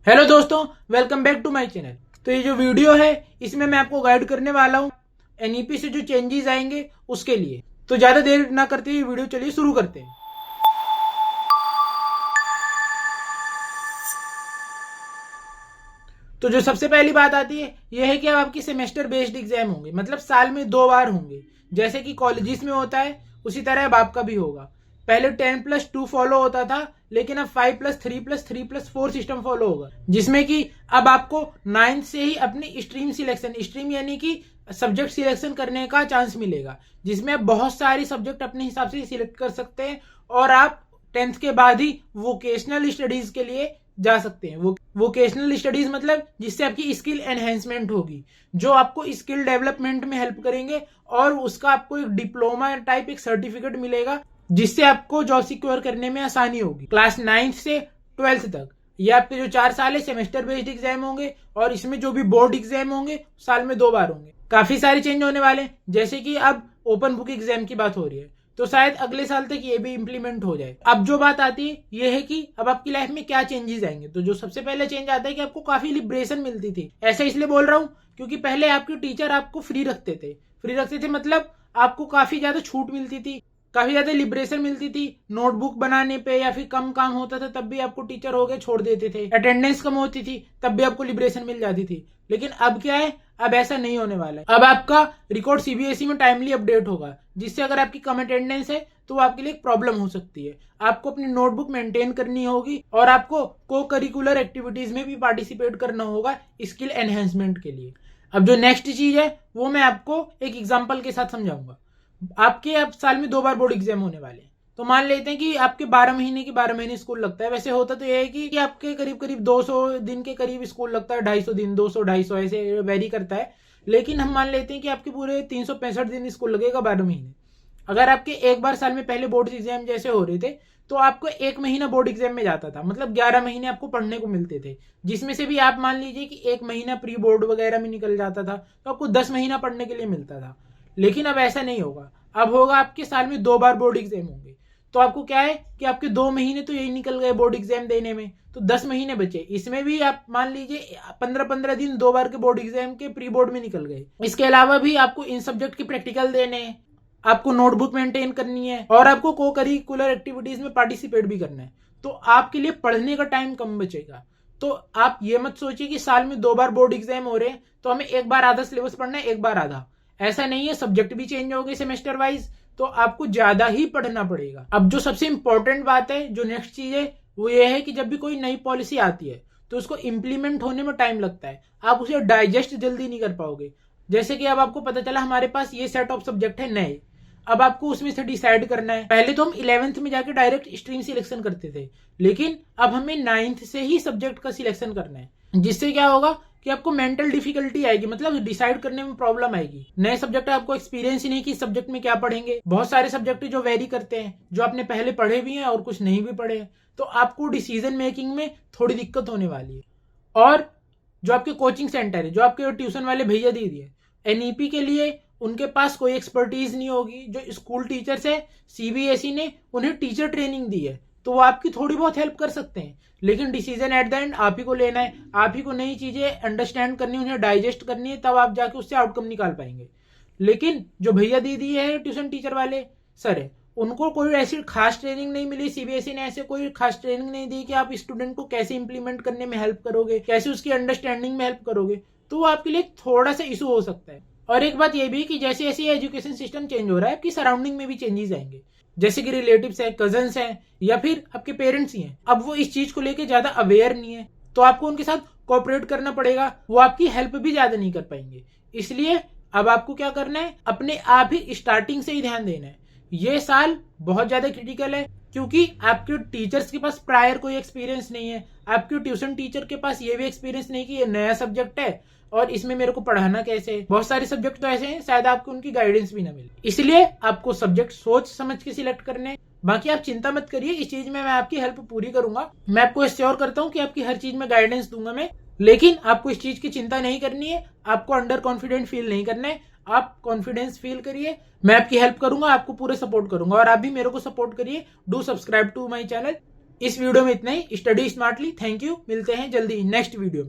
Hello दोस्तों, welcome back to my channel. तो ये जो वीडियो है इसमें मैं आपको गाइड करने वाला हूँ एनईपी से जो चेंजेस आएंगे उसके लिए। तो ज्यादा देर ना करते हुए वीडियो चलिए शुरू करते हैं। तो जो सबसे पहली बात आती है यह है कि अब आपकी सेमेस्टर बेस्ड एग्जाम होंगे, मतलब साल में 2 बार होंगे। जैसे कि कॉलेजेस में होता है उसी तरह अब आपका भी होगा। पहले 10+2 फॉलो होता था, लेकिन अब 5+3+3+4 सिस्टम फॉलो होगा, जिसमें कि अब आपको 9th से ही अपनी स्ट्रीम यानी कि सब्जेक्ट सिलेक्शन करने का चांस मिलेगा, जिसमें आप बहुत सारी सब्जेक्ट अपने हिसाब से सिलेक्ट कर सकते हैं। और आप 10th के बाद ही वोकेशनल स्टडीज के लिए जा सकते हैं। वो वोकेशनल स्टडीज मतलब जिससे आपकी स्किल एनहेंसमेंट होगी, जो आपको स्किल डेवलपमेंट में हेल्प करेंगे। और उसका आपको एक डिप्लोमा टाइप एक सर्टिफिकेट मिलेगा, जिससे आपको जॉब सिक्योर करने में आसानी होगी। क्लास 9th से 12th तक ये आपके जो 4 साल है सेमेस्टर बेस्ड एग्जाम होंगे, और इसमें जो भी बोर्ड एग्जाम होंगे साल में 2 बार होंगे। काफी सारे चेंज होने वाले हैं, जैसे कि अब ओपन बुक एग्जाम की बात हो रही है, तो शायद अगले साल तक ये भी इम्प्लीमेंट हो जाए। अब जो बात आती है ये है कि अब आपकी लाइफ में क्या चेंजेस आएंगे। तो जो सबसे पहले चेंज आता है कि आपको काफी लिबरेशन मिलती थी। ऐसा इसलिए बोल रहा हूँ क्योंकि पहले आपके टीचर आपको फ्री रखते थे मतलब आपको काफी ज्यादा छूट मिलती थी, काफी ज्यादा लिबरेशन मिलती थी। नोटबुक बनाने पे या फिर कम काम होता था तब भी आपको टीचर हो गए छोड़ देते थे। अटेंडेंस कम होती थी तब भी आपको लिबरेशन मिल जाती थी। लेकिन अब क्या है, अब ऐसा नहीं होने वाला है। अब आपका रिकॉर्ड सीबीएसई में टाइमली अपडेट होगा, जिससे अगर आपकी कम अटेंडेंस है तो आपके लिए एक प्रॉब्लम हो सकती है। आपको अपनी नोटबुक मेंटेन करनी होगी, और आपको को करिकुलर एक्टिविटीज में भी पार्टिसिपेट करना होगा स्किल एनहेंसमेंट के लिए। अब जो नेक्स्ट चीज है वो मैं आपको एक एग्जांपल के साथ समझाऊंगा। आपके अब साल में 2 बार बोर्ड एग्जाम होने वाले हैं। तो मान लेते हैं कि आपके 12 महीने स्कूल लगता है। वैसे होता तो यह है कि आपके करीब करीब 200 दिन के करीब स्कूल लगता है, 250 दिन, 200-250 ऐसे वेरी करता है। लेकिन हम मान लेते हैं कि आपके पूरे 365 दिन स्कूल लगेगा 12 महीने। अगर आपके एक बार साल में पहले बोर्ड एग्जाम जैसे हो रहे थे तो आपको 1 महीना बोर्ड एग्जाम में जाता था, मतलब 11 महीने आपको पढ़ने को मिलते थे, जिसमें से भी आप मान लीजिए कि 1 महीना प्री बोर्ड वगैरह में निकल जाता था, तो आपको 10 महीना पढ़ने के लिए मिलता था। लेकिन अब ऐसा नहीं होगा। अब होगा आपके साल में 2 बार बोर्ड एग्जाम होंगे। तो आपको क्या है कि आपके 2 महीने तो यही निकल गए बोर्ड एग्जाम देने में, तो 10 महीने बचे। इसमें भी आप मान लीजिए 15-15 दिन 2 बार के बोर्ड एग्जाम के प्री बोर्ड में निकल गए। इसके अलावा भी आपको इन सब्जेक्ट के प्रैक्टिकल देने हैं, आपको नोटबुक मेंटेन करनी है, और आपको को करिकुलर एक्टिविटीज में पार्टिसिपेट भी करना है। तो आपके लिए पढ़ने का टाइम कम बचेगा। तो आप ये मत सोचिए कि साल में 2 बार बोर्ड एग्जाम हो रहे हैं तो हमें एक बार आधा सिलेबस पढ़ना है, एक बार आधा। ऐसा नहीं है, सब्जेक्ट भी चेंज हो गए सेमेस्टर वाइज, तो आपको ज्यादा ही पढ़ना पड़ेगा। अब जो सबसे इंपॉर्टेंट बात है, जो नेक्स्ट चीज है, वो ये है कि जब भी कोई नई पॉलिसी आती है तो उसको इंप्लीमेंट होने में टाइम लगता है। आप उसे डाइजेस्ट जल्दी नहीं कर पाओगे। जैसे कि अब आपको पता चला हमारे पास ये सेट ऑफ सब्जेक्ट है नए, अब आपको उसमें से डिसाइड करना है। पहले तो हम 11th में जाके डायरेक्ट स्ट्रीम सिलेक्शन करते थे, लेकिन अब हमें 9th से ही सब्जेक्ट का सिलेक्शन करना है, जिससे क्या होगा कि आपको मेंटल डिफिकल्टी आएगी, मतलब डिसाइड करने में प्रॉब्लम आएगी। नए सब्जेक्ट आपको एक्सपीरियंस ही नहीं कि सब्जेक्ट में क्या पढ़ेंगे। बहुत सारे सब्जेक्ट जो वेरी करते हैं, जो आपने पहले पढ़े भी हैं और कुछ नहीं भी पढ़े हैं, तो आपको डिसीजन मेकिंग में थोड़ी दिक्कत होने वाली है। और जो आपके कोचिंग सेंटर है, जो आपके ट्यूशन वाले भैया दीदी है, एनईपी के लिए उनके पास कोई एक्सपर्टीज नहीं होगी। जो स्कूल टीचर्स है, सीबीएसई ने उन्हें टीचर ट्रेनिंग दी है, तो वो आपकी थोड़ी बहुत हेल्प कर सकते हैं, लेकिन डिसीजन एट द एंड आप ही को लेना है। आप ही को नई चीजें अंडरस्टैंड करनी, उन्हें डाइजेस्ट करनी है, तब आप जाके उससे आउटकम निकाल पाएंगे। लेकिन जो भैया दीदी है ट्यूशन टीचर वाले सर है, उनको कोई ऐसी खास ट्रेनिंग नहीं मिली। सीबीएसई ने ऐसे कोई खास ट्रेनिंग नहीं दी कि आप स्टूडेंट को कैसे इंप्लीमेंट करने में हेल्प करोगे, कैसे उसकी अंडरस्टैंडिंग में हेल्प करोगे। तो वो आपके लिए थोड़ा सा इशू हो सकता है। और एक बात ये भी कि जैसे जैसे एजुकेशन सिस्टम चेंज हो रहा है, आपकी सराउंडिंग में भी चेंजेस आएंगे। जैसे कि रिलेटिव्स है, कजन्स हैं, या फिर आपके पेरेंट्स ही हैं, अब वो इस चीज को लेके ज्यादा अवेयर नहीं है, तो आपको उनके साथ कोऑपरेट करना पड़ेगा। वो आपकी हेल्प भी ज्यादा नहीं कर पाएंगे। इसलिए अब आपको क्या करना है, अपने आप ही स्टार्टिंग से ही ध्यान देना है। ये साल बहुत ज्यादा क्रिटिकल है, क्योंकि आपके टीचर्स के पास प्रायर कोई एक्सपीरियंस नहीं है। आपके ट्यूशन टीचर के पास ये भी एक्सपीरियंस नहीं कि ये नया सब्जेक्ट है और इसमें मेरे को पढ़ाना कैसे है। बहुत सारे सब्जेक्ट तो ऐसे हैं शायद आपको उनकी गाइडेंस भी ना मिले। इसलिए आपको सब्जेक्ट सोच समझ के सिलेक्ट करने। बाकी आप चिंता मत करिए, इस चीज में मैं आपकी हेल्प पूरी करूंगा। मैं आपको एश्योर करता हूँ कि आपकी हर चीज में गाइडेंस दूंगा मैं। लेकिन आपको इस चीज की चिंता नहीं करनी है, आपको अंडर कॉन्फिडेंट फील नहीं करना है। आप कॉन्फिडेंस फील करिए, मैं आपकी हेल्प करूंगा, आपको पूरे सपोर्ट करूंगा। और आप भी मेरे को सपोर्ट करिए। Do subscribe to my channel. इस वीडियो में इतना ही। Study smartly. Thank you. मिलते हैं जल्दी नेक्स्ट वीडियो में।